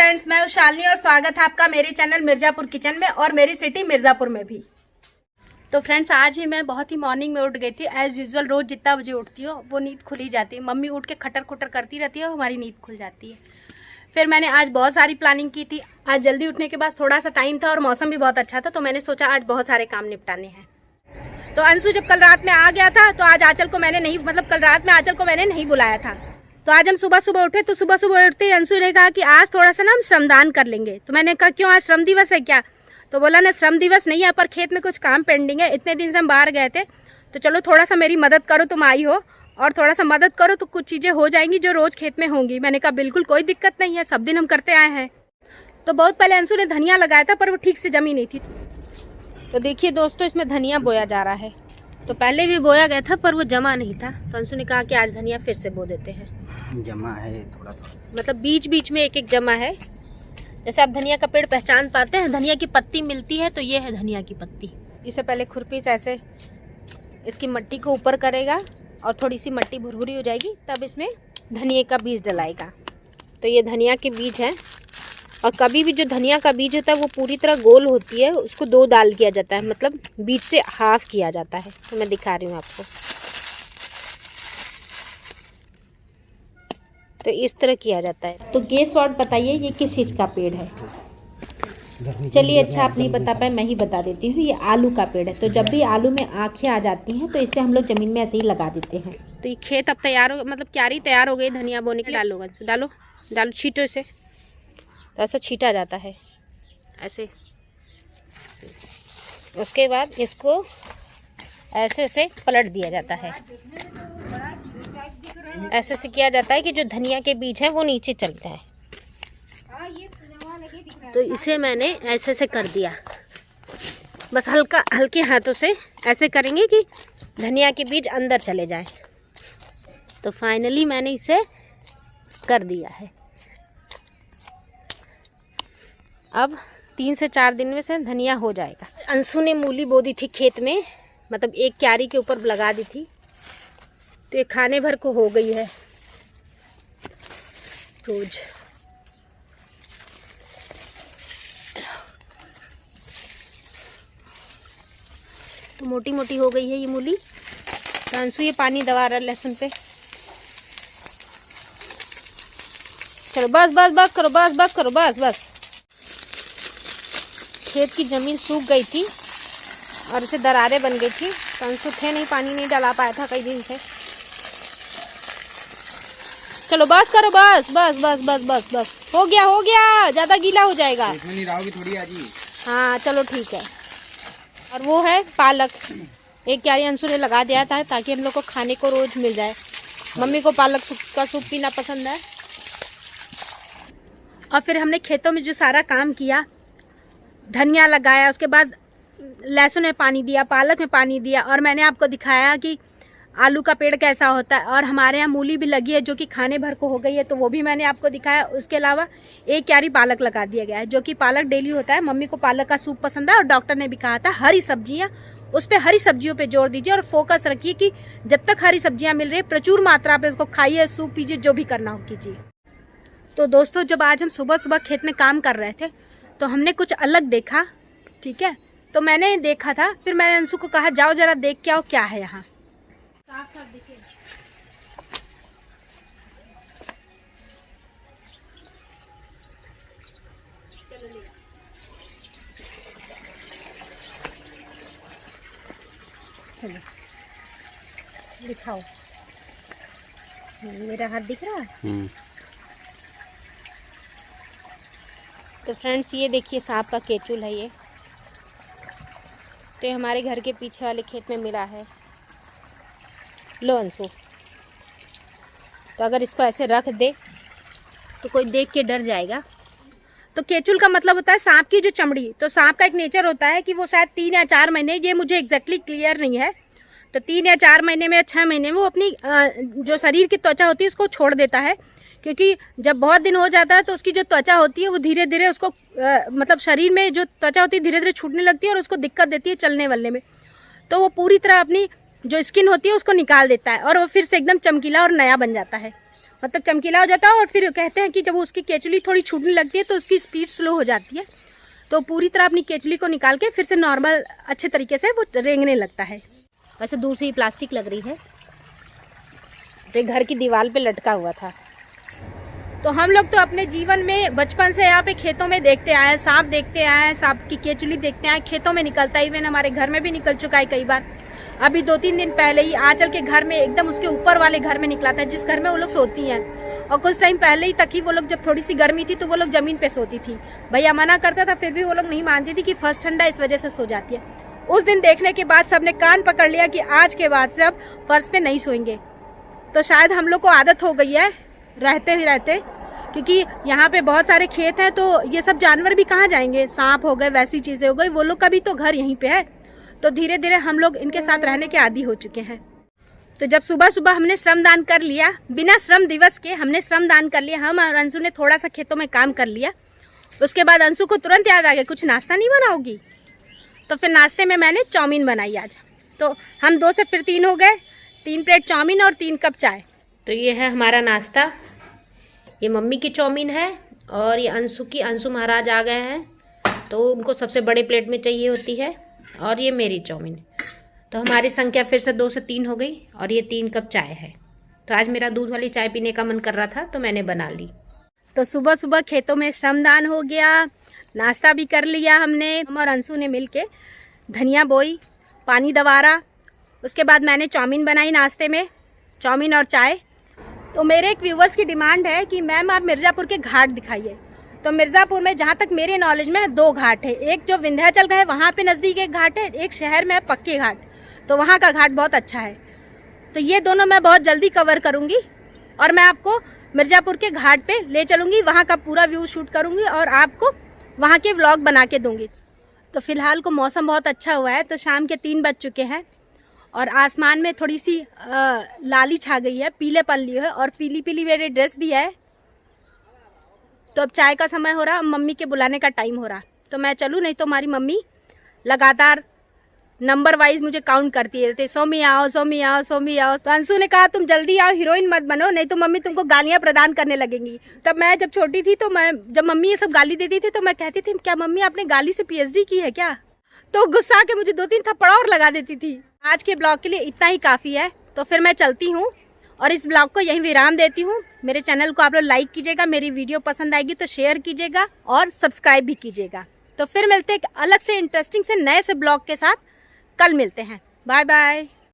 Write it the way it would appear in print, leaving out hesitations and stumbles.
Friends, मैं हूं शालिनी और स्वागत है आपका मेरे चैनल मिर्जापुर किचन में और मेरी सिटी मिर्जापुर में भी। तो फ्रेंड्स, आज ही मैं बहुत ही मॉर्निंग में उठ गई थी। एज़ यूजुअल रोज़ जितना बजे उठती हो वो नींद खुल ही जाती है। मम्मी उठ के खटर खुटर करती रहती है और हमारी नींद खुल जाती है। फिर मैंने आज बहुत सारी प्लानिंग की थी। आज जल्दी उठने के बाद थोड़ा सा टाइम था और मौसम भी बहुत अच्छा था, तो मैंने सोचा आज बहुत सारे काम निपटाने हैं। तो अंशु जब कल रात में आ गया था तो आज आंचल को मैंने नहीं कल रात में आंचल को मैंने नहीं बुलाया था। तो आज हम सुबह सुबह उठे तो सुबह सुबह उठते ही अंशु ने कहा कि आज थोड़ा सा ना हम श्रमदान कर लेंगे। तो मैंने कहा क्यों, आज श्रम दिवस है क्या? तो बोला ना, श्रम दिवस नहीं है पर खेत में कुछ काम पेंडिंग है। इतने दिन से हम बाहर गए थे तो चलो थोड़ा सा मेरी मदद करो, तुम आई हो और थोड़ा सा मदद करो तो कुछ चीज़ें हो जाएंगी जो रोज़ खेत में होंगी। मैंने कहा बिल्कुल कोई दिक्कत नहीं है, सब दिन हम करते आए हैं। तो बहुत पहले अंशु ने धनिया लगाया था पर वो ठीक से जमी नहीं थी। तो देखिए दोस्तों, इसमें धनिया बोया जा रहा है। तो पहले भी बोया गया था पर वो जमा नहीं था, तो अंशु ने कहा कि आज धनिया फिर से बो देते हैं। जमा है थोड़ा थोड़ा, मतलब बीच बीच में एक एक जमा है। जैसे आप धनिया का पेड़ पहचान पाते हैं, धनिया की पत्ती मिलती है तो ये है धनिया की पत्ती। इसे पहले खुरपी से ऐसे इसकी मट्टी को ऊपर करेगा और थोड़ी सी मट्टी भुरभुरी हो जाएगी, तब इसमें धनिया का बीज डलाएगा। तो ये धनिया के बीज हैं। और कभी भी जो धनिया का बीज होता है वो पूरी तरह गोल होती है, उसको दो दाल किया जाता है, मतलब बीज से हाफ किया जाता है। तो मैं दिखा रही हूँ आपको। तो इस तरह किया जाता है। तो गेस वर्ड बताइए ये किस चीज़ का पेड़ है? चलिए अच्छा, आप नहीं बता पाए, मैं ही बता देती हूँ। ये आलू का पेड़ है। तो जब भी आलू में आँखें आ जाती हैं तो इसे हम लोग ज़मीन में ऐसे ही लगा देते हैं। तो ये खेत अब तैयार हो, मतलब क्यारी तैयार हो गई धनिया बोने के लिए। डालो डालो छीटो इसे। तो ऐसा छीटा जाता है ऐसे। उसके बाद इसको ऐसे ऐसे पलट दिया जाता है। ऐसे से किया जाता है कि जो धनिया के बीज है वो नीचे चलता है। तो इसे मैंने ऐसे से कर दिया। बस हल्के हाथों से ऐसे करेंगे कि धनिया के बीज अंदर चले जाएं। तो फाइनली मैंने इसे कर दिया है। अब 3 से 4 दिन में से धनिया हो जाएगा। अंशु ने मूली बो दी थी खेत में, मतलब एक क्यारी के ऊपर लगा दी थी। तो ये खाने भर को हो गई है रोज। तो मोटी मोटी हो गई है ये मूली। तो अंशु ये पानी दबा रहा है लहसुन पे। चलो बस बस बस करो, बस बस करो, बस बस। खेत की ज़मीन सूख गई थी और इसे दरारें बन गई थी। तो अंशु थे नहीं, पानी नहीं डाला पाया था कई दिन से। चलो बस करो, बस बस बस बस बस बस, हो गया, ज़्यादा गीला हो जाएगा। इसमें नहीं रहोगी थोड़ी आजी। हाँ चलो ठीक है। और वो है पालक। एक क्यारी अंशु ने लगा दिया था ताकि हम लोग को खाने को रोज़ मिल जाए। मम्मी को पालक का सूप पीना पसंद है। और फिर हमने खेतों में जो सारा काम किया, धनिया लगाया, उसके बाद लहसुन में पानी दिया, पालक में पानी दिया, और मैंने आपको दिखाया कि आलू का पेड़ कैसा होता है। और हमारे यहाँ मूली भी लगी है जो कि खाने भर को हो गई है, तो वो भी मैंने आपको दिखाया। उसके अलावा एक क्यारी पालक लगा दिया गया है, जो कि पालक डेली होता है। मम्मी को पालक का सूप पसंद है और डॉक्टर ने भी कहा था हरी सब्जियाँ, उस पर हरी सब्जियों पे जोर दीजिए और फोकस रखिए कि जब तक हरी सब्जियाँ मिल रही है प्रचुर मात्रा पे उसको खाइए, सूप पीजिए, जो भी करना हो कीजिए। तो दोस्तों, जब आज हम सुबह सुबह खेत में काम कर रहे थे तो हमने कुछ अलग देखा। ठीक है, तो मैंने देखा था, फिर मैंने अंशु को कहा जाओ जरा देख के आओ क्या है यहाँ। साफ साफ दिखे। चलो दिखाओ, मेरा हाथ दिख रहा है। तो फ्रेंड्स, ये देखिए सांप का केचुल है ये। तो ये हमारे घर के पीछे वाले खेत में मिला है। लो अंशु, तो अगर इसको ऐसे रख दे तो कोई देख के डर जाएगा। तो केचुल का मतलब होता है सांप की जो चमड़ी। तो सांप का एक नेचर होता है कि वो शायद 3 या 4 महीने, ये मुझे एग्जैक्टली क्लियर नहीं है, तो 3 या 4 महीने में या 6 महीने में वो अपनी जो शरीर की त्वचा होती है उसको छोड़ देता है। क्योंकि जब बहुत दिन हो जाता है तो उसकी जो त्वचा होती है वो धीरे धीरे उसको मतलब शरीर में जो त्वचा होती है धीरे धीरे छूटने लगती है और उसको दिक्कत देती है चलने वलने में। तो वो पूरी तरह अपनी जो स्किन होती है उसको निकाल देता है और वो फिर से एकदम चमकीला और नया बन जाता है। मतलब चमकीला हो जाता है। और फिर कहते हैं कि जब उसकी केचुली थोड़ी छूटने लगती है तो उसकी स्पीड स्लो हो जाती है, तो पूरी तरह अपनी केचुली को निकाल के फिर से नॉर्मल अच्छे तरीके से वो रेंगने लगता है। वैसे दूर से ही प्लास्टिक लग रही है, तो घर की दीवार पे लटका हुआ था। तो हम लोग तो अपने जीवन में बचपन से यहाँ पे खेतों में देखते आए हैं, सांप देखते आए हैं, सांप की केचुली देखते आए, खेतों में निकलता ही, इवन हमारे घर में भी निकल चुका है कई बार। अभी 2-3 दिन पहले ही आंचल के घर में, एकदम उसके ऊपर वाले घर में निकला था, जिस घर में वो लोग सोती हैं। और कुछ टाइम पहले ही तक ही वो लोग, जब थोड़ी सी गर्मी थी तो वो लोग जमीन पे सोती थी। भैया मना करता था, फिर भी वो लोग नहीं मानती थी कि फर्स्ट ठंडा इस वजह से सो जाती है। उस दिन देखने के बाद सबने कान पकड़ लिया कि आज के बाद से अब फर्श पे नहीं सोएंगे। तो शायद हम लोग को आदत हो गई है रहते ही रहते, क्योंकि यहाँ पे बहुत सारे खेत हैं, तो ये सब जानवर भी कहाँ जाएंगे, सांप हो गए, वैसी चीज़ें हो गई, वो लोग का भी तो घर यहीं पे है। तो धीरे धीरे हम लोग इनके साथ रहने के आदी हो चुके हैं। तो जब सुबह सुबह हमने श्रमदान कर लिया, बिना श्रम दिवस के हमने श्रमदान कर लिया, हम और अंशु ने थोड़ा सा खेतों में काम कर लिया। उसके बाद अंशु को तुरंत याद आ गया कुछ नाश्ता नहीं बनाओगी, तो फिर नाश्ते में मैंने चाउमीन बनाई आज। तो हम 2 से फिर 3 हो गए, 3 प्लेट चाउमीन और 3 कप चाय। तो ये है हमारा नाश्ता। ये मम्मी की चाउमीन है और ये अंशु महाराज आ गए हैं, तो उनको सबसे बड़े प्लेट में चाहिए होती है। और ये मेरी चाउमीन। तो हमारी संख्या फिर से 2 से 3 हो गई और ये 3 कप चाय है। तो आज मेरा दूध वाली चाय पीने का मन कर रहा था तो मैंने बना ली। तो सुबह सुबह खेतों में श्रमदान हो गया, नाश्ता भी कर लिया हमने। हम और अंशु ने मिल के धनिया बोई, पानी दवारा, उसके बाद मैंने चाउमीन बनाई नाश्ते में, चाउमीन और चाय। तो मेरे एक व्यूवर्स की डिमांड है कि मैम आप मिर्ज़ापुर के घाट दिखाइए। तो मिर्ज़ापुर में जहाँ तक मेरे नॉलेज में 2 घाट है, एक जो विंध्याचल का है वहाँ पे नज़दीक एक घाट है, एक शहर में है पक्के घाट, तो वहाँ का घाट बहुत अच्छा है। तो ये दोनों मैं बहुत जल्दी कवर करूँगी और मैं आपको मिर्ज़ापुर के घाट पे ले चलूँगी, वहाँ का पूरा व्यू शूट करूँगी और आपको वहाँ के व्लॉग बना के दूँगी। तो फिलहाल को मौसम बहुत अच्छा हुआ है, तो शाम के 3 बज चुके हैं और आसमान में थोड़ी सी लाली छा गई है, पीलेपन लिए है और पीली पीली मेरी ड्रेस भी है। तो अब चाय का समय हो रहा, मम्मी के बुलाने का टाइम हो रहा, तो मैं चलूँ, नहीं तो हमारी मम्मी लगातार नंबर वाइज मुझे काउंट करती है, सोमी आओ सोमी आओ सोमी आओ। तो अंशु ने कहा तुम जल्दी आओ, हीरोइन मत बनो, नहीं तो मम्मी तुमको गालियाँ प्रदान करने लगेंगी। तब मैं जब छोटी थी तो जब मम्मी ये सब गाली देती थी तो मैं कहती थी क्या मम्मी आपने गाली से PhD की है क्या? तो गुस्सा के मुझे 2-3 थप्पड़ और लगा देती थी। आज के ब्लॉग के लिए इतना ही काफ़ी है, तो फिर मैं चलती हूँ और इस ब्लॉग को यहीं विराम देती हूँ। मेरे चैनल को आप लोग लाइक कीजिएगा, मेरी वीडियो पसंद आएगी तो शेयर कीजिएगा और सब्सक्राइब भी कीजिएगा। तो फिर मिलते हैं एक अलग से इंटरेस्टिंग से नए से ब्लॉग के साथ, कल मिलते हैं। Bye bye.